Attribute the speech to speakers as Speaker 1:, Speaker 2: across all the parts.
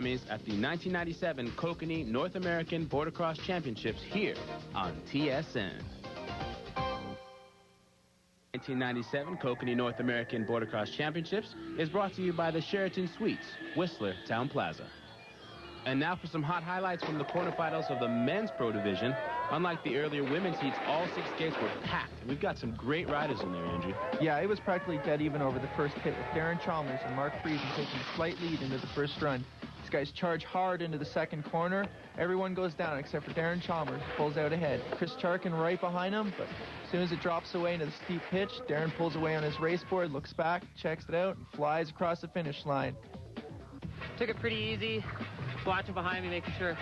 Speaker 1: At the 1997 Kokanee North American Boardercross Championships here on TSN. 1997 Kokanee North American Boardercross Championships is brought to you by the Sheraton Suites, Whistler Town Plaza. And now for some hot highlights from the quarterfinals of the men's pro division. Unlike the earlier women's heats, all 6 gates were packed. We've got some great riders in there, Andrew.
Speaker 2: Yeah, it was practically dead even over the first hit, with Darren Chalmers and Mark Friesen taking a slight lead into the first run. These guys charge hard into the second corner. Everyone goes down except for Darren Chalmers, who pulls out ahead. Chris Charkin right behind him, but as soon as it drops away into the steep pitch, Darren pulls away on his race board, looks back, checks it out, and flies across the finish line.
Speaker 3: Took it pretty easy, watching behind me, making sure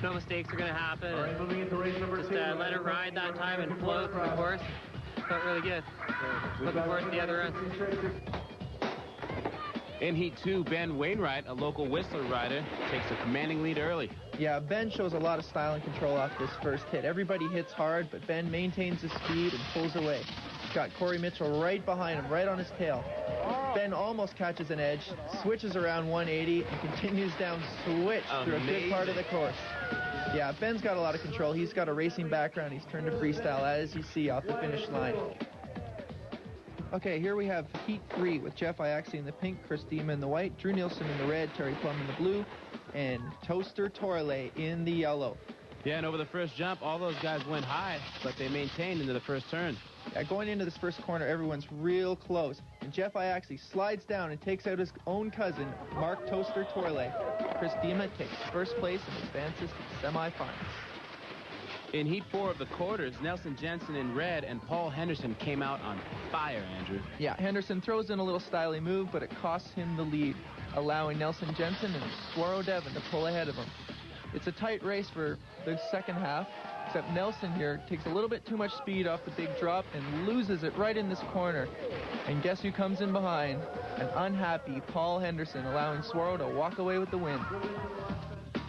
Speaker 3: no mistakes are going to happen.
Speaker 4: All right, moving into race number 2.
Speaker 3: Just let it ride that time and flow through the course. Felt really good. Looking forward to the other runs.
Speaker 1: In Heat 2, Ben Wainwright, a local Whistler rider, takes a commanding lead early.
Speaker 2: Yeah, Ben shows a lot of style and control off this first hit. Everybody hits hard, but Ben maintains his speed and pulls away. He's got Corey Mitchell right behind him, right on his tail. Ben almost catches an edge, switches around 180, and continues down switch through a good part of the course. Yeah, Ben's got a lot of control. He's got a racing background. He's turned to freestyle, as you see, off the finish line. Okay, here we have Heat 3 with Jeff Iaxi in the pink, Chris Dima in the white, Drew Nielsen in the red, Terry Plum in the blue, and Toaster Torley in the yellow.
Speaker 1: Yeah, and over the first jump, all those guys went high, but they maintained into the first turn.
Speaker 2: Yeah, going into this first corner, everyone's real close. And Jeff Iaxi slides down and takes out his own cousin, Mark Toaster Torley. Chris Dima takes first place and advances to the semifinals.
Speaker 1: In Heat 4 of the quarters, Nelson Jensen in red and Paul Henderson came out on fire, Andrew.
Speaker 2: Yeah, Henderson throws in a little styly move, but it costs him the lead, allowing Nelson Jensen and Swaro Devon to pull ahead of him. It's a tight race for the second half, except Nelson here takes a little bit too much speed off the big drop and loses it right in this corner. And guess who comes in behind? An unhappy Paul Henderson, allowing Swaro to walk away with the win.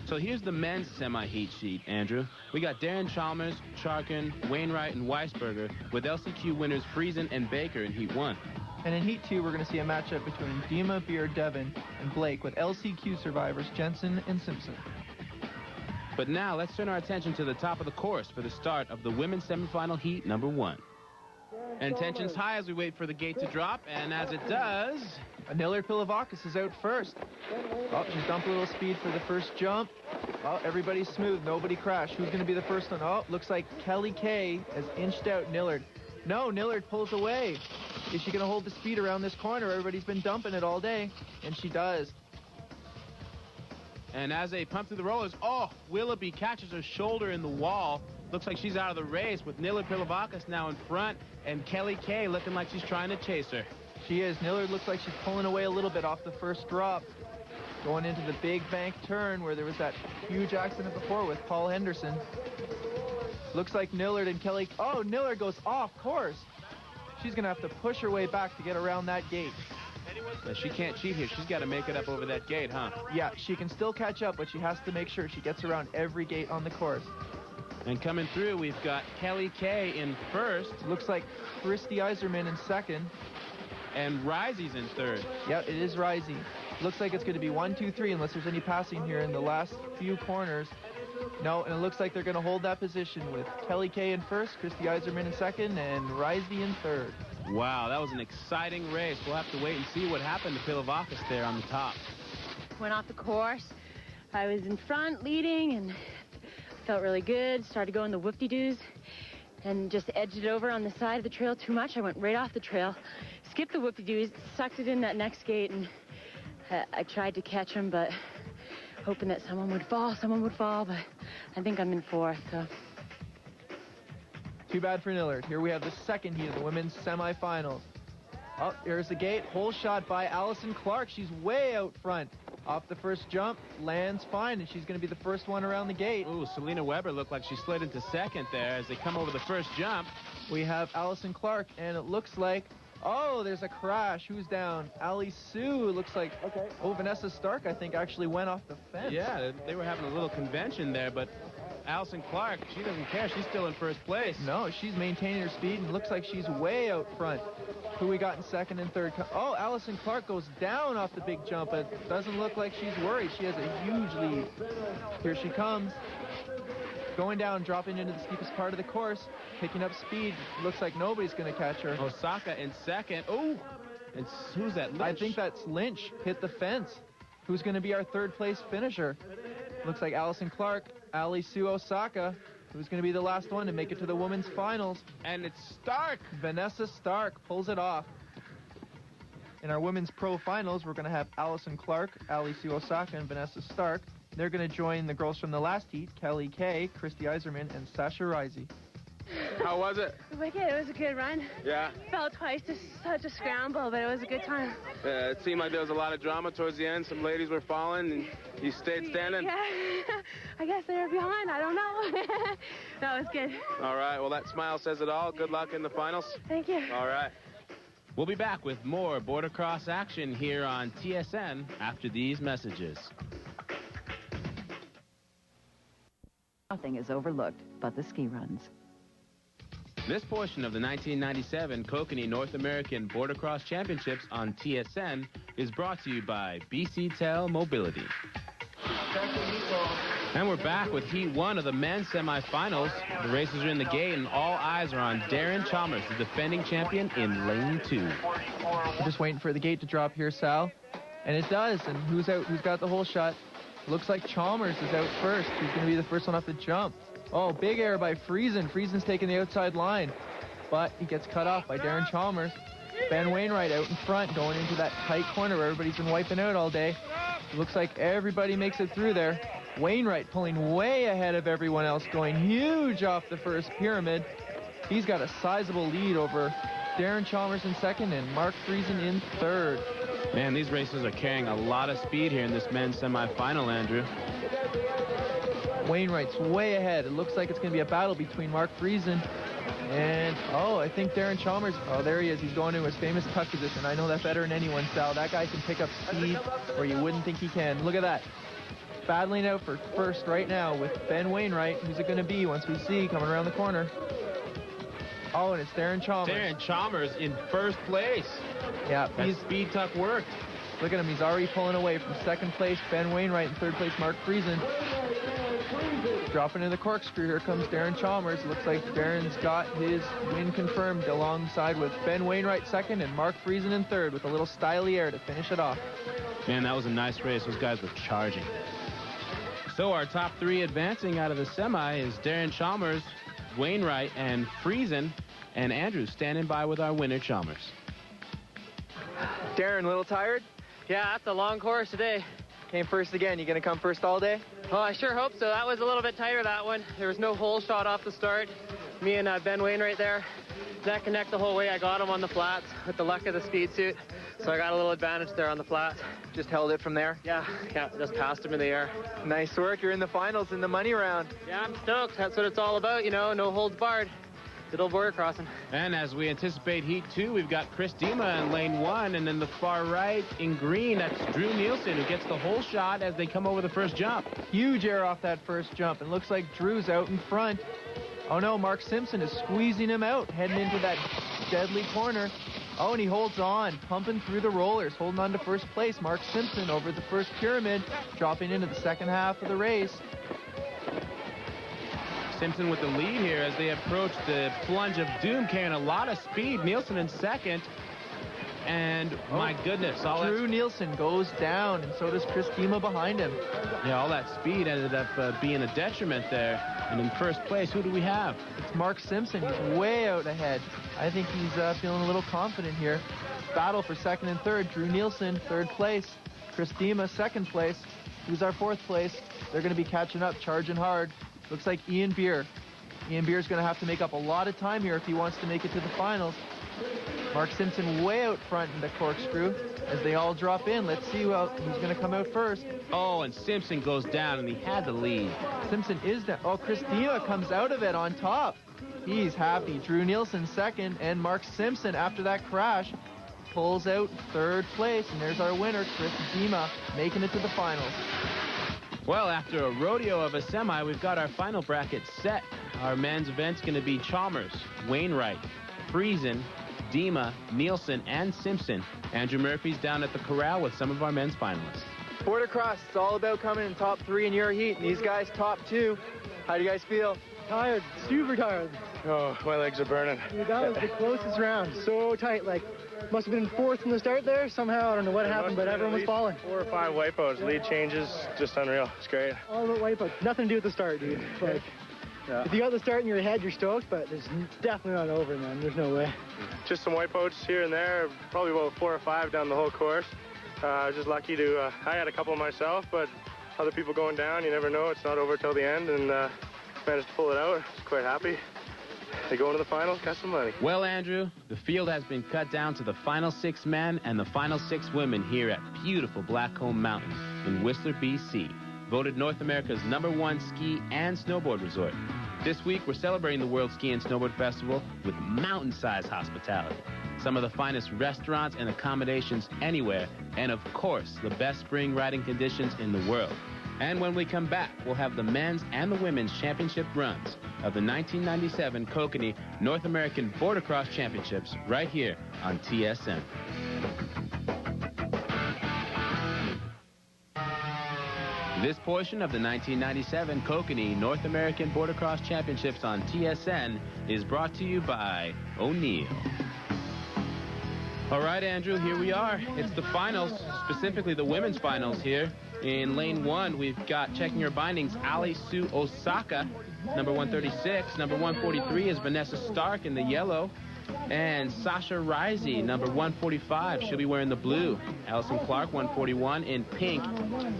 Speaker 1: So here's the men's semi-heat sheet, Andrew. We got Darren Chalmers, Charkin, Wainwright, and Weisberger, with LCQ winners Friesen and Baker in Heat 1.
Speaker 2: And in Heat 2, we're going to see a matchup between Dima, Beer, Devon, and Blake, with LCQ survivors Jensen and Simpson.
Speaker 1: But now, let's turn our attention to the top of the course for the start of the women's semifinal heat number 1. And tension's high as we wait for the gate to drop, and as it does...
Speaker 2: Anilard Pilavakis is out first. Oh, she's dumped a little speed for the first jump. Oh, everybody's smooth. Nobody crashed. Who's going to be the first one? Oh, looks like Kelly Kay has inched out Nillard. No, Nillard pulls away. Is she going to hold the speed around this corner? Everybody's been dumping it all day, and she does.
Speaker 1: And as they pump through the rollers, oh, Willoughby catches her shoulder in the wall. Looks like she's out of the race, with Nillard Pilavakis now in front, and Kelly Kay looking like she's trying to chase her.
Speaker 2: She is. Nillard looks like she's pulling away a little bit off the first drop. Going into the big bank turn where there was that huge accident before with Paul Henderson. Looks like Nillard and Kelly... Oh, Nillard goes off course. She's going to have to push her way back to get around that gate.
Speaker 1: She can't cheat here. She's got to make it up over that gate, huh?
Speaker 2: Yeah, she can still catch up, but she has to make sure she gets around every gate on the course.
Speaker 1: And coming through, we've got Kelly Kay in first.
Speaker 2: Looks like Christy Iserman in second.
Speaker 1: And Risey's in third.
Speaker 2: Yeah, it is Risey. Looks like it's going to be 1, 2, 3 unless there's any passing here in the last few corners. No, and it looks like they're going to hold that position with Kelly Kay in first, Christy Iserman in second, and Risey in third.
Speaker 1: Wow, that was an exciting race. We'll have to wait and see what happened to Pilavakis there on the top.
Speaker 5: Went off the course. I was in front leading and felt really good. Started going the whoop-de-doos and just edged it over on the side of the trail too much. I went right off the trail. Skipped the whoop-de-doos, sucked it in that next gate, and I tried to catch him, but hoping that someone would fall, but I think I'm in fourth, so.
Speaker 2: Too bad for Nillard. Here we have the second heat of the women's semifinals. Oh, here's the gate. Hole shot by Allison Clark. She's way out front. Off the first jump, lands fine, and she's going to be the first one around the gate.
Speaker 1: Ooh, Selena Weber looked like she slid into second there as they come over the first jump.
Speaker 2: We have Allison Clark, and it looks like... Oh, there's a crash. Who's down? Ali Sue, looks like... Okay. Oh, Vanessa Stark, I think, actually went off the fence.
Speaker 1: Yeah, they were having a little convention there, but Allison Clark, she doesn't care. She's still in first place.
Speaker 2: No, she's maintaining her speed and looks like she's way out front. Who we got in second and third? Oh, Allison Clark goes down off the big jump, but doesn't look like she's worried. She has a huge lead. Here she comes. Going down, dropping into the steepest part of the course, picking up speed. Looks like nobody's going to catch her.
Speaker 1: Osaka in second. Oh, and who's that, Lynch?
Speaker 2: I think that's Lynch. Hit the fence. Who's going to be our third place finisher? Looks like Allison Clark, Ali Sue Osaka, who's going to be the last one to make it to the women's finals.
Speaker 1: And it's Stark.
Speaker 2: Vanessa Stark pulls it off. In our women's pro finals, we're going to have Allison Clark, Ali Sue Osaka, and Vanessa Stark. They're going to join the girls from the last heat, Kelly Kay, Christy Iserman, and Sasha Risey.
Speaker 1: How was it?
Speaker 5: Wicked. It was a good run.
Speaker 1: Yeah.
Speaker 5: Fell twice, just such a scramble, but it was a good time.
Speaker 1: It seemed like there was a lot of drama towards the end. Some ladies were falling, and you stayed standing.
Speaker 5: Yeah. I guess they were behind. I don't know. That was good.
Speaker 1: All right. Well, that smile says it all. Good luck in the finals.
Speaker 5: Thank you.
Speaker 1: All right. We'll be back with more Boardercross action here on TSN after these messages.
Speaker 4: Nothing is overlooked but the ski runs.
Speaker 1: This portion of the 1997 Kokanee North American Boardercross Championships on TSN is brought to you by BC Tel Mobility. And we're back with Heat 1 of the men's semifinals. The races are in the gate, and all eyes are on Darren Chalmers, the defending champion, in lane 2.
Speaker 2: Just waiting for the gate to drop here, Sal. And it does. And who's out? Who's got the whole shot? Looks like Chalmers is out first. He's going to be the first one off the jump. Oh, big error by Friesen. Friesen's taking the outside line, but he gets cut off by Darren Chalmers. Ben Wainwright out in front, going into that tight corner where everybody's been wiping out all day. Looks like everybody makes it through there. Wainwright pulling way ahead of everyone else, going huge off the first pyramid. He's got a sizable lead over Darren Chalmers in second and Mark Friesen in third.
Speaker 1: Man, these races are carrying a lot of speed here in this men's semifinal, Andrew.
Speaker 2: Wainwright's way ahead. It looks like it's going to be a battle between Mark Friesen and, I think Darren Chalmers. Oh, there he is. He's going to his famous tuck position. I know that better than anyone, Sal. That guy can pick up speed where you wouldn't think he can. Look at that. Battling out for first right now with Ben Wainwright. Who's it going to be once we see coming around the corner? Oh, and it's Darren Chalmers.
Speaker 1: Darren Chalmers in first place.
Speaker 2: Yeah,
Speaker 1: That speed tuck worked.
Speaker 2: Look at him. He's already pulling away from second place, Ben Wainwright, and third place, Mark Friesen. Dropping into the corkscrew. Here comes Darren Chalmers. Looks like Darren's got his win confirmed alongside with Ben Wainwright second and Mark Friesen in third with a little styly air to finish it off.
Speaker 1: Man, that was a nice race. Those guys were charging. So our top 3 advancing out of the semi is Darren Chalmers, Wainwright, and Friesen. And Andrew standing by with our winner, Chalmers.
Speaker 2: Darren, a little tired?
Speaker 3: Yeah, that's a long course today.
Speaker 2: Came first again. You going to come first all day?
Speaker 3: Oh, I sure hope so. That was a little bit tighter, that one. There was no hole shot off the start. Me and Ben Wainwright there, neck and neck the whole way. I got him on the flats with the luck of the speed suit. So I got a little advantage there on the flats.
Speaker 2: Just held it from there?
Speaker 3: Yeah, just passed him in the air.
Speaker 2: Nice work. You're in the finals in the money round.
Speaker 3: Yeah, I'm stoked. That's what it's all about, you know, no holds barred. Good old border crossing.
Speaker 1: And as we anticipate Heat 2, we've got Chris Dima in lane 1, and in the far right in green, that's Drew Nielsen, who gets the whole shot as they come over the first jump.
Speaker 2: Huge air off that first jump, and looks like Drew's out in front. Oh no, Mark Simpson is squeezing him out, heading into that deadly corner. Oh, and he holds on, pumping through the rollers, holding on to first place. Mark Simpson over the first pyramid, dropping into the second half of the race.
Speaker 1: Simpson with the lead here as they approach the plunge of doom, carrying a lot of speed. Nielsen in second. And my goodness,
Speaker 2: Drew Nielsen goes down, and so does Chris Dima behind him.
Speaker 1: Yeah, all that speed ended up being a detriment there. And in first place, who do we have?
Speaker 2: It's Mark Simpson. He's way out ahead. I think he's feeling a little confident here. Battle for second and third. Drew Nielsen, third place. Chris Dima, second place. Who's our fourth place? They're going to be catching up, charging hard. Looks like Ian Beer. Ian Beer's going to have to make up a lot of time here if he wants to make it to the finals. Mark Simpson way out front in the corkscrew as they all drop in. Let's see who's going to come out first.
Speaker 1: Oh, and Simpson goes down, and he had the lead.
Speaker 2: Simpson is down. Oh, Chris Dima comes out of it on top. He's happy. Drew Nielsen second, and Mark Simpson, after that crash, pulls out third place. And there's our winner, Chris Dima, making it to the finals.
Speaker 1: Well, after a rodeo of a semi, we've got our final bracket set. Our men's event's going to be Chalmers, Wainwright, Friesen, Dima, Nielsen, and Simpson. Andrew Murphy's down at the corral with some of our men's finalists.
Speaker 2: Boardercross, it's all about coming in top 3 in your heat. These guys top 2. How do you guys feel?
Speaker 6: Tired, super tired.
Speaker 7: Oh, my legs are burning.
Speaker 6: Dude, that was the closest round. So tight, like, must have been 4th from the start there. Somehow, I don't know what happened, but everyone was falling.
Speaker 7: 4 or 5 wipeouts, lead changes, just unreal. It's great.
Speaker 6: All about wipeouts. Nothing to do with the start, dude. Like, if you got the start in your head, you're stoked, but it's definitely not over, man. There's no way.
Speaker 7: Just some wipeouts here and there, probably about 4 or 5 down the whole course. I was just lucky to, I had a couple myself, but other people going down, you never know. It's not over till the end, and managed to pull it out. Quite happy. They go into the final, got some money.
Speaker 1: Well, Andrew, the field has been cut down to the final 6 men and the final 6 women here at beautiful Blackcomb Mountain in Whistler, BC. Voted North America's #1 ski and snowboard resort. This week, we're celebrating the World Ski and Snowboard Festival with mountain-sized hospitality. Some of the finest restaurants and accommodations anywhere, and of course, the best spring riding conditions in the world. And when we come back, we'll have the men's and the women's championship runs of the 1997 Kokanee North American Boardercross Championships right here on TSN. This portion of the 1997 Kokanee North American Boardercross Championships on TSN is brought to you by O'Neill. All right, Andrew, here we are. It's the finals, specifically the women's finals here. In lane 1, we've got, checking your bindings, Ali Sue Osaka, number 136. Number 143 is Vanessa Stark in the yellow. And Sasha Risey, number 145. She'll be wearing the blue. Allison Clark, 141, in pink.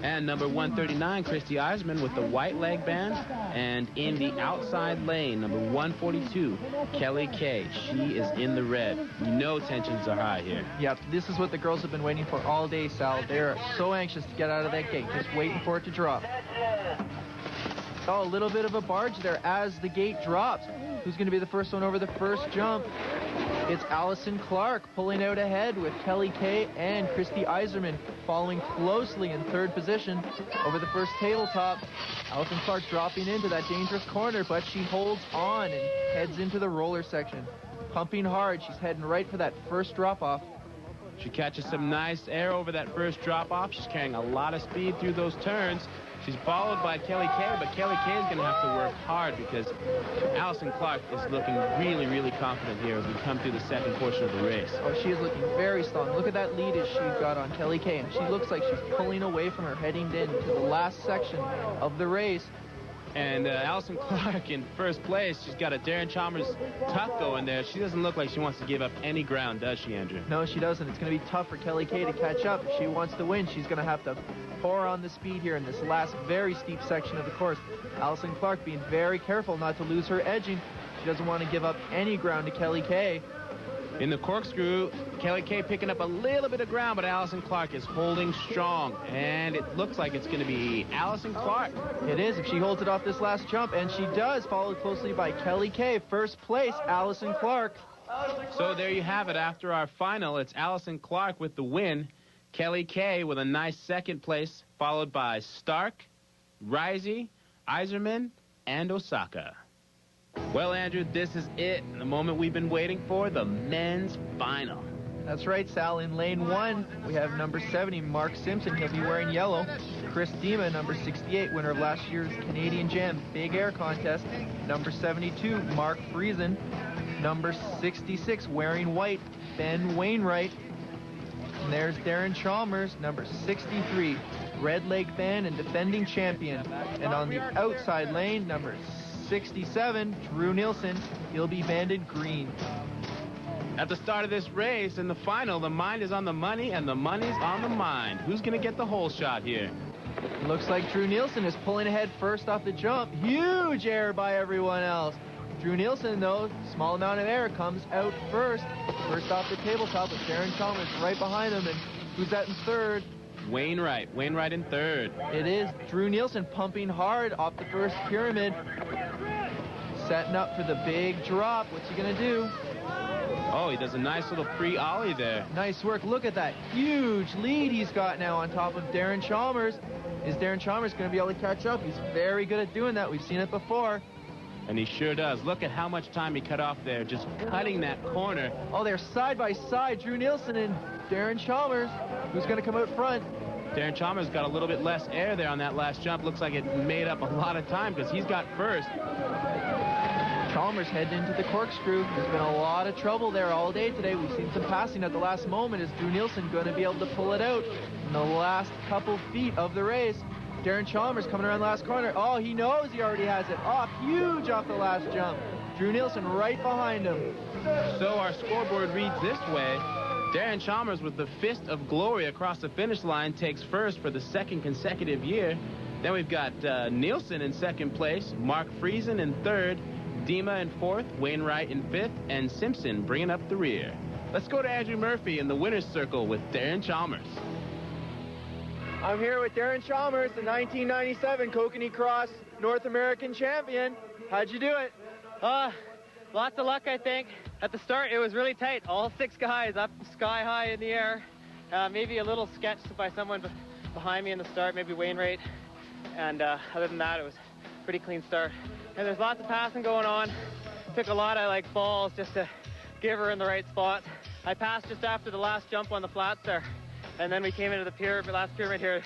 Speaker 1: And number 139, Christy Eisman with the white leg band. And in the outside lane, number 142, Kelly Kay. She is in the red. You know tensions are high here.
Speaker 2: Yep, this is what the girls have been waiting for all day, Sal. They're so anxious to get out of that gate, just waiting for it to drop. Oh, a little bit of a barge there as the gate drops. Who's going to be the first one over the first jump? It's Allison Clark pulling out ahead with Kelly Kay and Christy Eiserman following closely in 3rd position over the first tabletop. Allison Clark dropping into that dangerous corner, but she holds on and heads into the roller section. Pumping hard, she's heading right for that first drop-off.
Speaker 1: She catches some nice air over that first drop-off. She's carrying a lot of speed through those turns. She's followed by Kelly Kay, but Kelly Kay is going to have to work hard because Allison Clark is looking really, really confident here as we come through the second portion of the race.
Speaker 2: Oh, she is looking very strong. Look at that lead as she got on Kelly Kay, and she looks like she's pulling away from her heading into the last section of the race.
Speaker 1: And Allison Clark in first place. She's got a Darren Chalmers tuck going there. She doesn't look like she wants to give up any ground, does she, Andrew?
Speaker 2: No, she doesn't. It's going to be tough for Kelly Kay to catch up. If she wants to win, she's going to have to pour on the speed here in this last very steep section of the course. Allison Clark being very careful not to lose her edging. She doesn't want to give up any ground to Kelly Kay.
Speaker 1: In the corkscrew, Kelly Kay picking up a little bit of ground, but Allison Clark is holding strong. And it looks like it's going to be Allison Clark.
Speaker 2: It is, if she holds it off this last jump, and she does, followed closely by Kelly Kay. First place, Allison Clark.
Speaker 1: So there you have it. After our final, it's Allison Clark with the win. Kelly Kay with a nice second place, followed by Stark, Risey, Eiserman, and Osaka. Well, Andrew, this is it. The moment we've been waiting for, the men's final.
Speaker 2: That's right, Sal. In lane 1, we have number 70, Mark Simpson. He'll be wearing yellow. Chris Dima, number 68, winner of last year's Canadian Jam Big Air Contest. Number 72, Mark Friesen. Number 66, wearing white, Ben Wainwright. And there's Darren Chalmers, number 63, red leg band and defending champion. And on the outside lane, number 67, Drew Nielsen. He'll be banded green.
Speaker 1: At the start of this race, in the final, the mind is on the money and the money's on the mind. Who's going to get the hole shot here?
Speaker 2: Looks like Drew Nielsen is pulling ahead first off the jump. Huge air by everyone else. Drew Nielsen, though, small amount of air, comes out first. First off the tabletop with Darren Chalmers right behind him. And who's that in third?
Speaker 1: Wainwright in third.
Speaker 2: It is Drew Nielsen pumping hard off the first pyramid. Setting up for the big drop. What's he going to do?
Speaker 1: Oh, he does a nice little pre-ollie there.
Speaker 2: Nice work. Look at that huge lead he's got now on top of Darren Chalmers. Is Darren Chalmers going to be able to catch up? He's very good at doing that. We've seen it before.
Speaker 1: And he sure does. Look at how much time he cut off there, just cutting that corner.
Speaker 2: Oh, they're side by side, Drew Nielsen and Darren Chalmers. Who's going to come out front?
Speaker 1: Darren Chalmers got a little bit less air there on that last jump. Looks like it made up a lot of time because he's got first.
Speaker 2: Chalmers heading into the corkscrew. There's been a lot of trouble there all day today. We've seen some passing at the last moment. Is Drew Nielsen going to be able to pull it out in the last couple feet of the race? Darren Chalmers coming around the last corner. Oh, he knows he already has it. Off huge off the last jump. Drew Nielsen right behind him.
Speaker 1: So our scoreboard reads this way. Darren Chalmers with the fist of glory across the finish line takes first for the second consecutive year. Then we've got Nielsen in second place, Mark Friesen in third, Dima in fourth, Wainwright in fifth, and Simpson bringing up the rear. Let's go to Andrew Murphy in the winner's circle with Darren Chalmers.
Speaker 2: I'm here with Darren Chalmers, the 1997 Kokanee Cross North American champion. How'd you do it?
Speaker 3: Lots of luck, I think. At the start, it was really tight. All 6 guys up sky high in the air. Maybe a little sketched by someone behind me in the start, maybe Wainwright. And other than that, it was a pretty clean start. And there's lots of passing going on. Took a lot of balls just to give her in the right spot. I passed just after the last jump on the flats there. And then we came into the last pyramid here,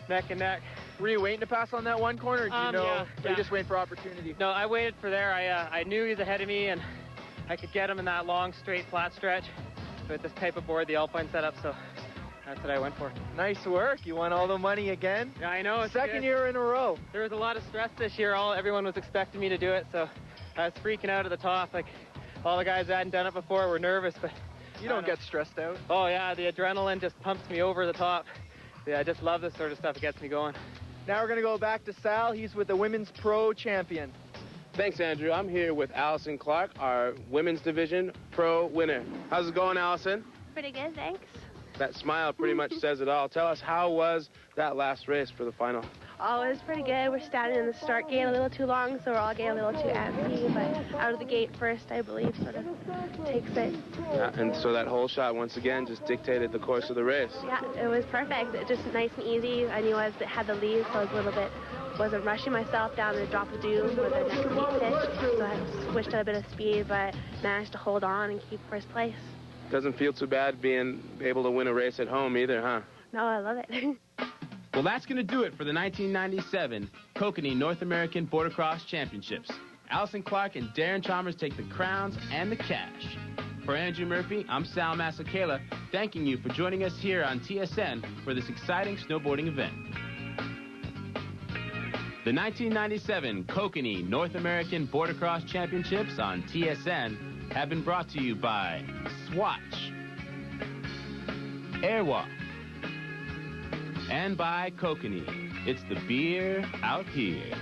Speaker 3: neck and neck.
Speaker 2: Were you waiting to pass on that one corner, or do you know?
Speaker 3: Yeah.
Speaker 2: Or you just waiting for opportunity?
Speaker 3: No, I waited for there. I knew he was ahead of me, and I could get him in that long, straight, flat stretch with this type of board, the Alpine setup, so that's what I went for.
Speaker 2: Nice work. You won all the money again.
Speaker 3: Yeah, I know.
Speaker 2: Second year in a row.
Speaker 3: There was a lot of stress this year. Everyone was expecting me to do it, so I was freaking out at the top. All the guys that hadn't done it before were nervous, but
Speaker 2: you don't get stressed out.
Speaker 3: Oh, yeah, the adrenaline just pumps me over the top. Yeah, I just love this sort of stuff. It gets me going.
Speaker 2: Now we're going to go back to Sal. He's with the Women's Pro Champion.
Speaker 1: Thanks, Andrew. I'm here with Allison Clark, our Women's Division Pro winner. How's it going, Allison?
Speaker 8: Pretty good, thanks.
Speaker 1: That smile pretty much says it all. Tell us, how was that last race for the final?
Speaker 8: Oh, it was pretty good. We're standing in the start gate a little too long, so we're all getting a little too antsy, but out of the gate first, I believe, sort of takes it.
Speaker 1: Yeah, and so that whole shot, once again, just dictated the course of the race.
Speaker 8: Yeah, it was perfect. It just nice and easy. I knew I had the lead, so I was a little bit, wasn't rushing myself down to drop the dew with the next heat pitch, so I switched at a bit of speed, but managed to hold on and keep first place.
Speaker 1: Doesn't feel too bad being able to win a race at home either, huh?
Speaker 8: No, I love it.
Speaker 1: Well, that's going to do it for the 1997 Kokanee North American Boardercross Championships. Allison Clark and Darren Chalmers take the crowns and the cash. For Andrew Murphy, I'm Sal Masakela, thanking you for joining us here on TSN for this exciting snowboarding event. The 1997 Kokanee North American Boardercross Championships on TSN have been brought to you by Swatch, Airwalk, and by Kokanee. It's the beer out here.